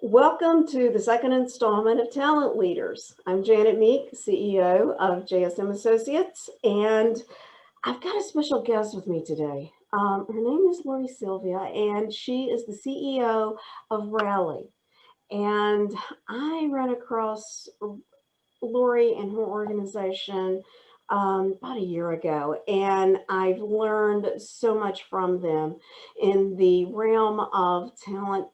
Welcome to the second installment of Talent Leaders. I'm Janet Meek, CEO of JSMAssociates, and I've got a special guest with me today. Her name is Lori Sylvia, and she is the CEO of Rally. And I ran across Lori and her organization about a year ago, and I've learned so much from them in the realm of talent.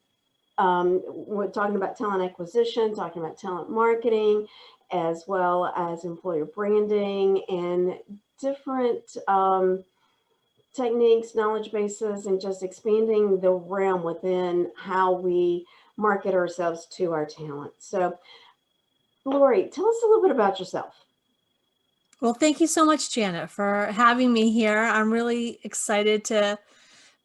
We're talking about talent acquisition, talking about talent marketing, as well as employer branding and different techniques, knowledge bases, and just expanding the realm within how we market ourselves to our talent. So, Lori, tell us a little bit about yourself. Well, thank you so much, Janet, for having me here. I'm really excited to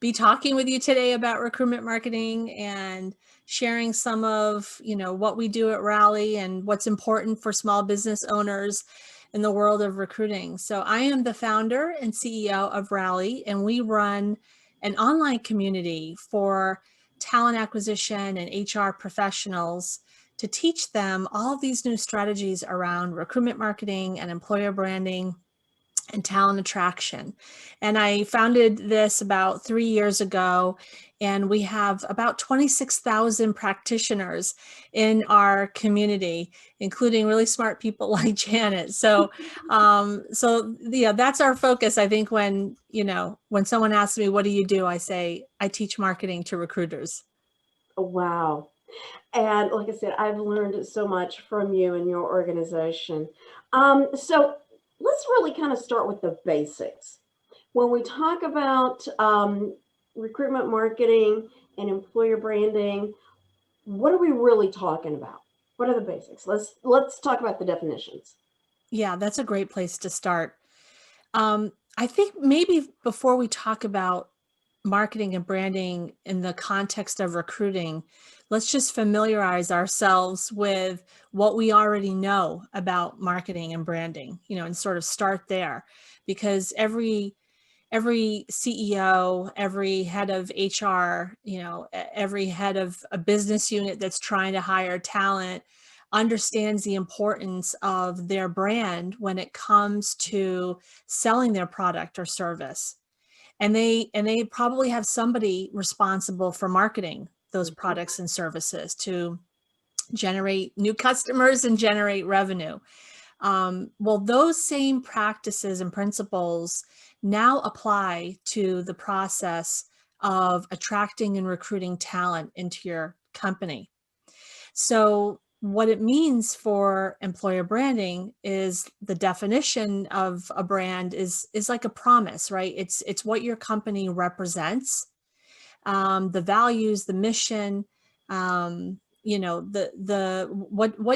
be talking with you today about recruitment marketing and sharing some of, what we do at Rally and what's important for small business owners in the world of recruiting. So I am the founder and CEO of Rally, and we run an online community for talent acquisition and HR professionals to teach them all of these new strategies around recruitment marketing and employer branding and talent attraction. And I founded this about 3 years ago, and we have about 26,000 practitioners in our community, including really smart people like Janet. So, that's our focus. I think when someone asks me, what do you do? I say, I teach marketing to recruiters. Wow. And like I said, I've learned so much from you and your organization. So let's really kind of start with the basics. When we talk about recruitment marketing and employer branding, what are we really talking about? What are the basics? Let's talk about the definitions. Yeah, that's a great place to start. I think maybe before we talk about marketing and branding in the context of recruiting, let's just familiarize ourselves with what we already know about marketing and branding, and sort of start there, because every CEO, every head of HR, every head of a business unit that's trying to hire talent understands the importance of their brand when it comes to selling their product or service. And they probably have somebody responsible for marketing those products and services to generate new customers and generate revenue. Well, those same practices and principles now apply to the process of attracting and recruiting talent into your company. So what it means for employer branding is the definition of a brand is like a promise, right? It's what your company represents, the values, the mission, what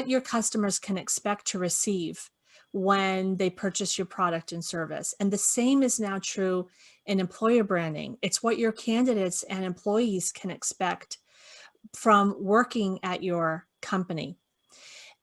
your customers can expect to receive when they purchase your product and service. And the same is now true in employer branding. It's what your candidates and employees can expect from working at your company.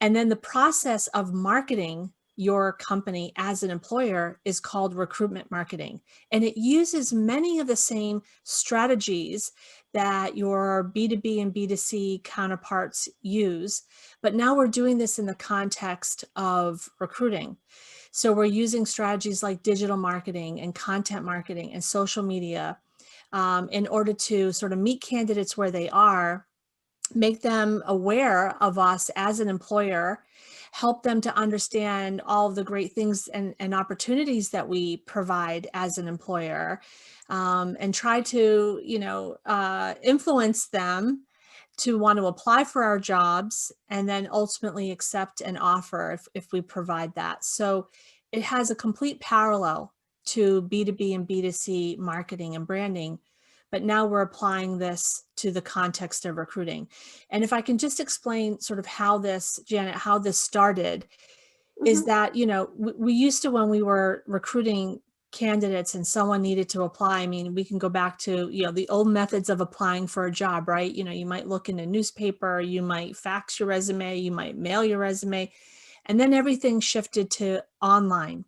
And then the process of marketing your company as an employer is called recruitment marketing. And it uses many of the same strategies that your B2B and B2C counterparts use. But now we're doing this in the context of recruiting. So we're using strategies like digital marketing and content marketing and social media in order to sort of meet candidates where they are, make them aware of us as an employer, help them to understand all of the great things and opportunities that we provide as an employer, and try to, influence them to want to apply for our jobs and then ultimately accept an offer if we provide that. So it has a complete parallel to B2B and B2C marketing and branding. But now we're applying this to the context of recruiting. And if I can just explain sort of how this, Janet, how this started, is that, we used to, when we were recruiting candidates and someone needed to apply, I mean, we can go back to, the old methods of applying for a job, right? You might look in a newspaper, you might fax your resume, you might mail your resume, and then everything shifted to online.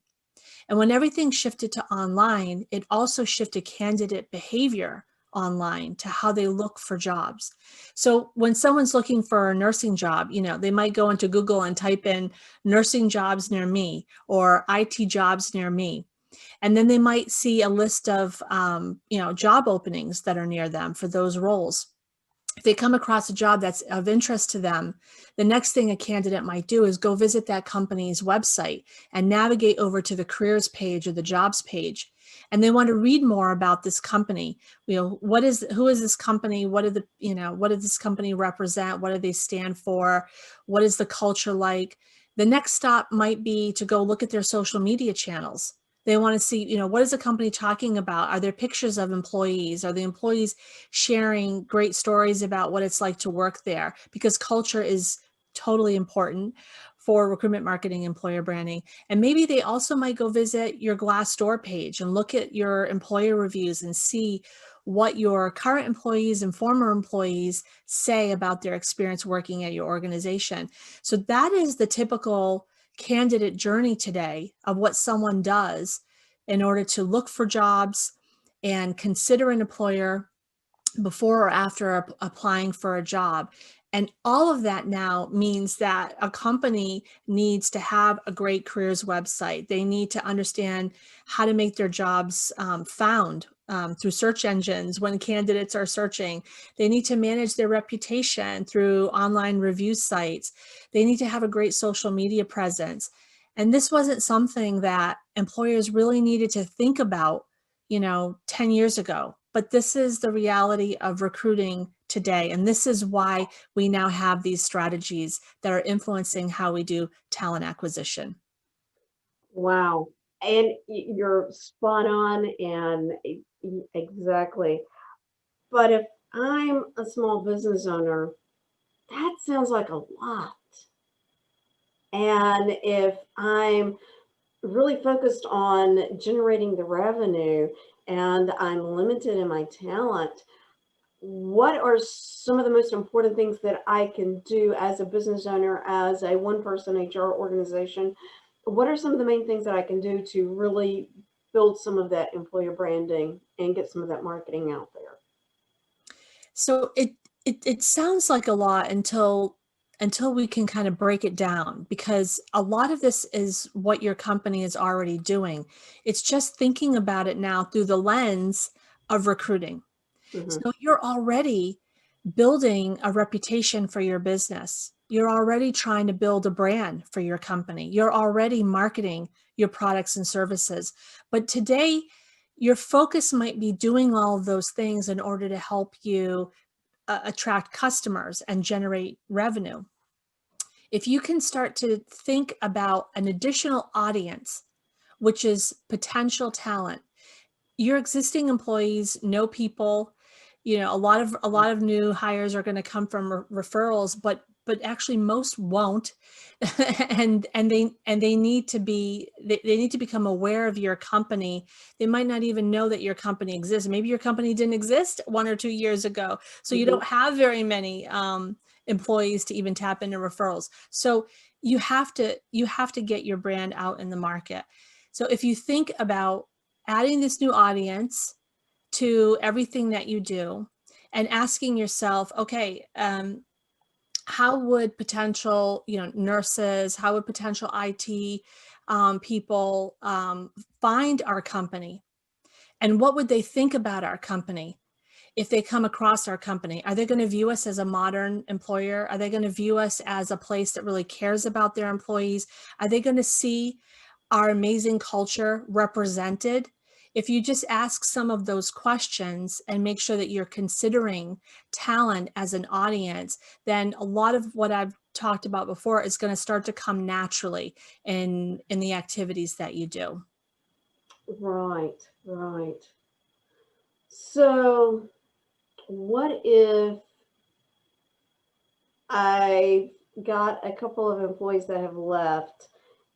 And when everything shifted to online, it also shifted candidate behavior online to how they look for jobs. So when someone's looking for a nursing job, they might go into Google and type in nursing jobs near me or IT jobs near me. And then they might see a list of, job openings that are near them for those roles. If they come across a job that's of interest to them, the next thing a candidate might do is go visit that company's website and navigate over to the careers page or the jobs page. And they want to read more about this company. Who is this company? What does this company represent? What do they stand for? What is the culture like? The next stop might be to go look at their social media channels. They want to see, what is the company talking about? Are there pictures of employees? Are the employees sharing great stories about what it's like to work there? Because culture is totally important for recruitment marketing, employer branding. And maybe they also might go visit your Glassdoor page and look at your employer reviews and see what your current employees and former employees say about their experience working at your organization. So that is the typical candidate journey today of what someone does in order to look for jobs and consider an employer before or after applying for a job. And all of that now means that a company needs to have a great careers website. They need to understand how to make their jobs found through search engines when candidates are searching. They need to manage their reputation through online review sites. They need to have a great social media presence. And this wasn't something that employers really needed to think about 10 years ago. But this is the reality of recruiting today. And this is why we now have these strategies that are influencing how we do talent acquisition. Wow. And you're spot on, and exactly. But if I'm a small business owner, that sounds like a lot. And if I'm really focused on generating the revenue and I'm limited in my talent, what are some of the most important things that I can do as a business owner, as a one-person HR organization? What are some of the main things that I can do to really build some of that employer branding and get some of that marketing out there? So it sounds like a lot until we can kind of break it down, because a lot of this is what your company is already doing. It's just thinking about it now through the lens of recruiting. Mm-hmm. So you're already building a reputation for your business. You're already trying to build a brand for your company. You're already marketing your products and services. But today, your focus might be doing all of those things in order to help you attract customers and generate revenue. If you can start to think about an additional audience, which is potential talent, your existing employees know people. A lot of new hires are going to come from referrals, but actually most won't. and they need to become aware of your company. They might not even know that your company exists. Maybe your company didn't exist 1 or 2 years ago, so you Mm-hmm. don't have very many employees to even tap into referrals. So you have to get your brand out in the market. So if you think about adding this new audience to everything that you do and asking yourself, okay, how would potential, nurses, how would potential IT people find our company? And what would they think about our company if they come across our company? Are they going to view us as a modern employer? Are they going to view us as a place that really cares about their employees? Are they going to see our amazing culture represented? If you just ask some of those questions and make sure that you're considering talent as an audience, then a lot of what I've talked about before is going to start to come naturally in the activities that you do. Right, right. So, what if I got a couple of employees that have left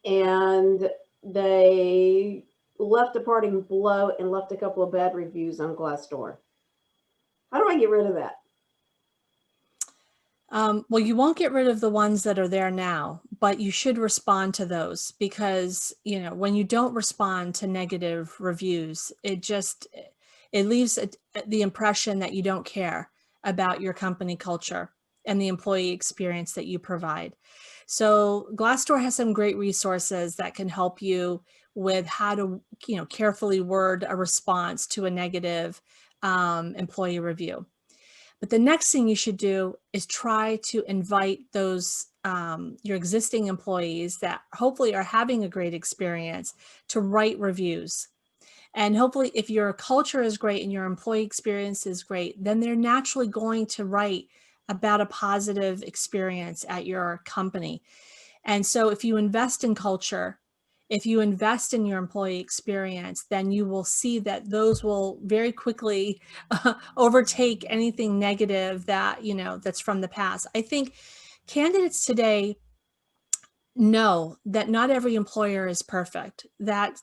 and they left a parting blow and left a couple of bad reviews on Glassdoor? How do I get rid of that? Well, you won't get rid of the ones that are there now, but you should respond to those, because, when you don't respond to negative reviews, it leaves the impression that you don't care about your company culture and the employee experience that you provide. So Glassdoor has some great resources that can help you with how to, carefully word a response to a negative employee review. But the next thing you should do is try to invite those your existing employees that hopefully are having a great experience to write reviews. And hopefully if your culture is great and your employee experience is great, then they're naturally going to write about a positive experience at your company. And so if you invest in culture, if you invest in your employee experience, then you will see that those will very quickly overtake anything negative that, that's from the past. I think candidates today know that not every employer is perfect, that,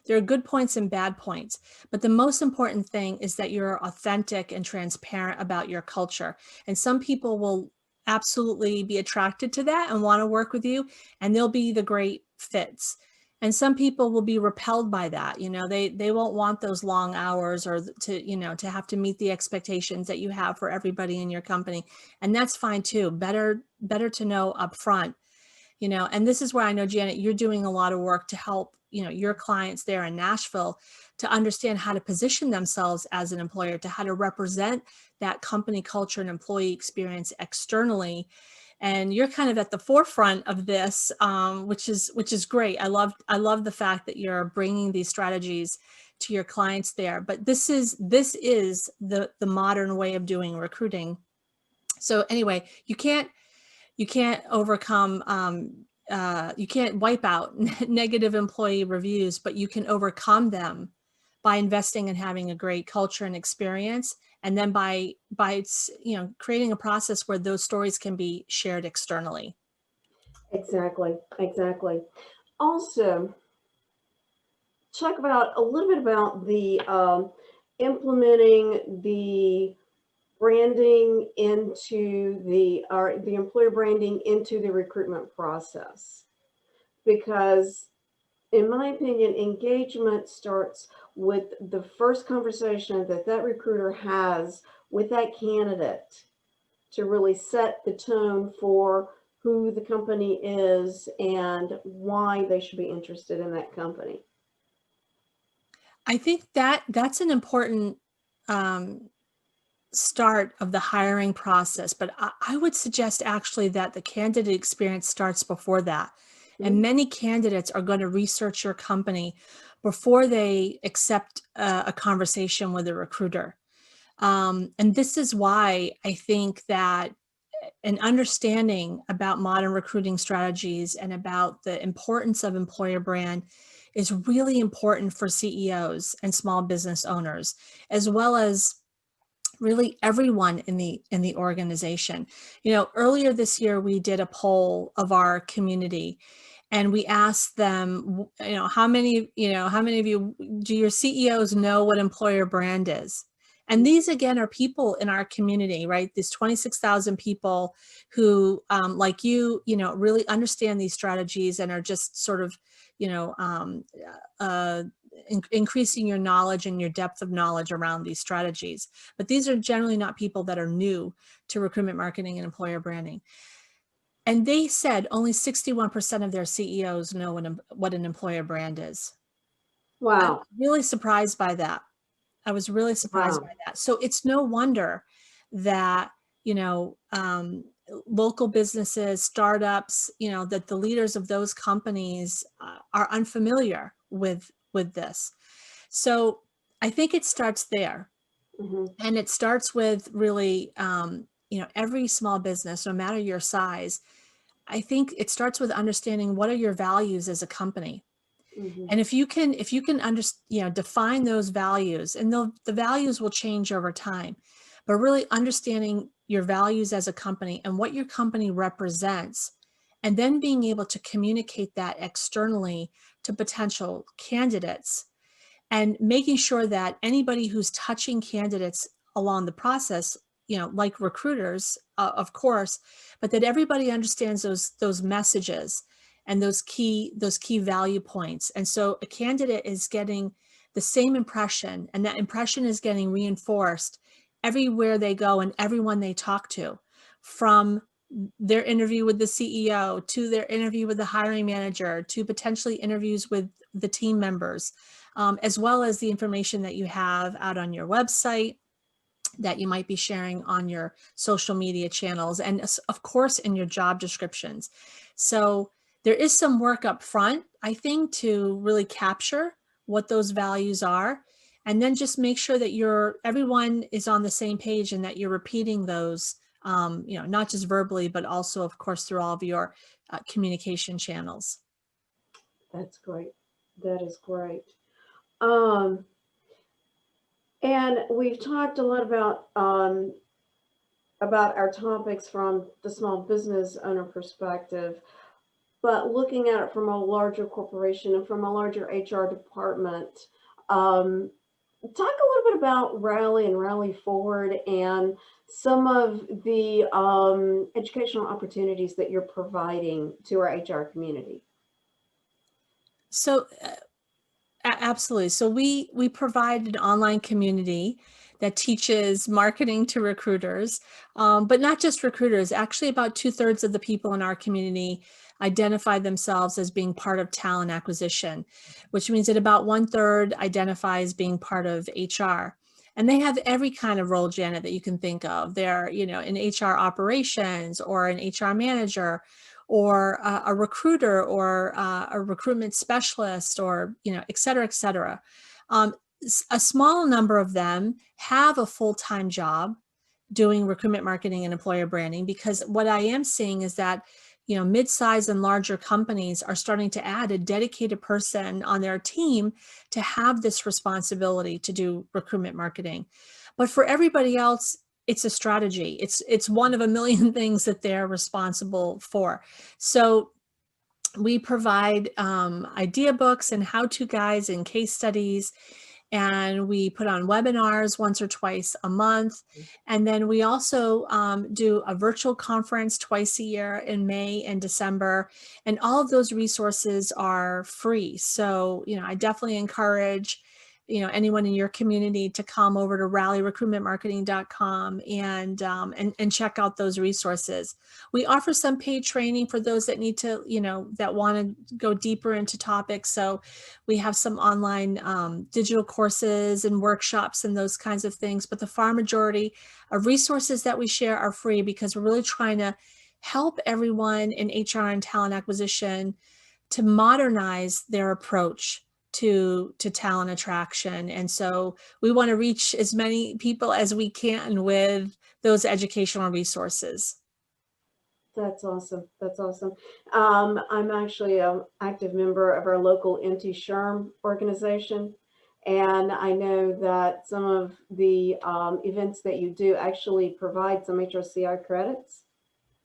there are good points and bad points, but the most important thing is that you're authentic and transparent about your culture. And some people will absolutely be attracted to that and want to work with you, and they'll be the great fits. And some people will be repelled by that. They won't want those long hours or to have to meet the expectations that you have for everybody in your company. And that's fine too. Better to know upfront. And this is where I know, Janet, you're doing a lot of work to help, your clients there in Nashville to understand how to position themselves as an employer, to how to represent that company culture and employee experience externally. And you're kind of at the forefront of this, which is great. I love the fact that you're bringing these strategies to your clients there. But this is the modern way of doing recruiting. So anyway, you can't overcome, you can't wipe out negative employee reviews, but you can overcome them by investing in having a great culture and experience. And then by creating a process where those stories can be shared externally. Exactly. Also, talk about a little bit about the implementing the branding into the employer branding into the recruitment process, because in my opinion, engagement starts with the first conversation that recruiter has with that candidate to really set the tone for who the company is and why they should be interested in that company. I think that's an important start of the hiring process, but I would suggest actually that the candidate experience starts before that. Mm-hmm. And many candidates are going to research your company before they accept a conversation with a recruiter. And this is why I think that an understanding about modern recruiting strategies and about the importance of employer brand is really important for CEOs and small business owners, as well as really everyone in the organization. Earlier this year, we did a poll of our community, and we asked them, how many of you, do your CEOs know what employer brand is? And these, again, are people in our community, right? These 26,000 people who, like you, really understand these strategies and are just sort of, increasing your knowledge and your depth of knowledge around these strategies. But these are generally not people that are new to recruitment marketing and employer branding. And they said only 61% of their CEOs know what an employer brand is. Wow. I was really surprised by that. Wow. By that. So it's no wonder that, local businesses, startups, that the leaders of those companies are unfamiliar with this. So I think it starts there. Mm-hmm. And it starts with really, every small business, no matter your size, I think it starts with understanding what are your values as a company. Mm-hmm. And if you can define those values, and the values will change over time, but really understanding your values as a company and what your company represents, and then being able to communicate that externally to potential candidates, and making sure that anybody who's touching candidates along the process, like recruiters, of course, but that everybody understands those messages and those key value points. And so a candidate is getting the same impression, and that impression is getting reinforced everywhere they go and everyone they talk to, from their interview with the CEO to their interview with the hiring manager to potentially interviews with the team members, as well as the information that you have out on your website, that you might be sharing on your social media channels, and of course in your job descriptions. So there is some work up front, I think, to really capture what those values are, and then just make sure that everyone is on the same page and that you're repeating those, not just verbally, but also, of course, through all of your communication channels. That's great. That is great. Um, and we've talked a lot about our topics from the small business owner perspective, but looking at it from a larger corporation and from a larger HR department, talk a little bit about Rally and Rally Forward and some of the educational opportunities that you're providing to our HR community. So absolutely. So we provide an online community that teaches marketing to recruiters, but not just recruiters. Actually, about 2/3 of the people in our community identify themselves as being part of talent acquisition, which means that about 1/3 identifies being part of HR. And they have every kind of role, Janet, that you can think of. They're, in HR operations or an HR manager, or a recruiter, or a recruitment specialist, or, et cetera, et cetera. A small number of them have a full-time job doing recruitment marketing and employer branding, because what I am seeing is that, mid-size and larger companies are starting to add a dedicated person on their team to have this responsibility to do recruitment marketing. But for everybody else, it's a strategy. It's one of a million things that they're responsible for. So we provide idea books and how-to guides and case studies, and we put on webinars once or twice a month. And then we also do a virtual conference twice a year in May and December, and all of those resources are free. So, I definitely encourage anyone in your community to come over to rallyrecruitmentmarketing.com and check out those resources. We offer some paid training for those that need to, that want to go deeper into topics. So we have some online digital courses and workshops and those kinds of things. But the far majority of resources that we share are free, because we're really trying to help everyone in HR and talent acquisition to modernize their approach to talent attraction. And so we want to reach as many people as we can with those educational resources. That's awesome. That's awesome. I'm actually an active member of our local MT SHRM organization. And I know that some of the events that you do actually provide some HRCI credits.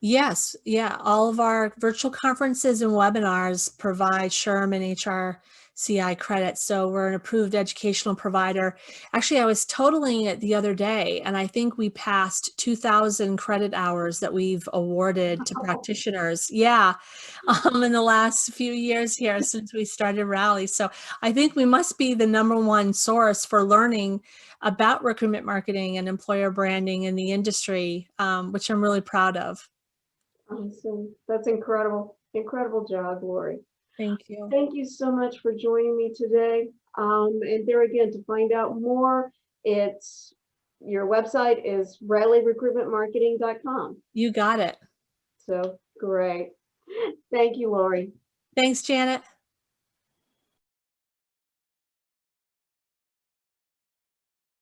Yes. Yeah. All of our virtual conferences and webinars provide SHRM and HRCI credits. So we're an approved educational provider. Actually, I was totaling it the other day, and I think we passed 2,000 credit hours that we've awarded to practitioners. Yeah. In the last few years here since we started Rally. So I think we must be the #1 source for learning about recruitment marketing and employer branding in the industry, which I'm really proud of. Awesome. That's incredible. Incredible job, Lori. Thank you. Thank you so much for joining me today. And there again, to find out more, your website is rallyrecruitmentmarketing.com. You got it. So great. Thank you, Lori. Thanks, Janet.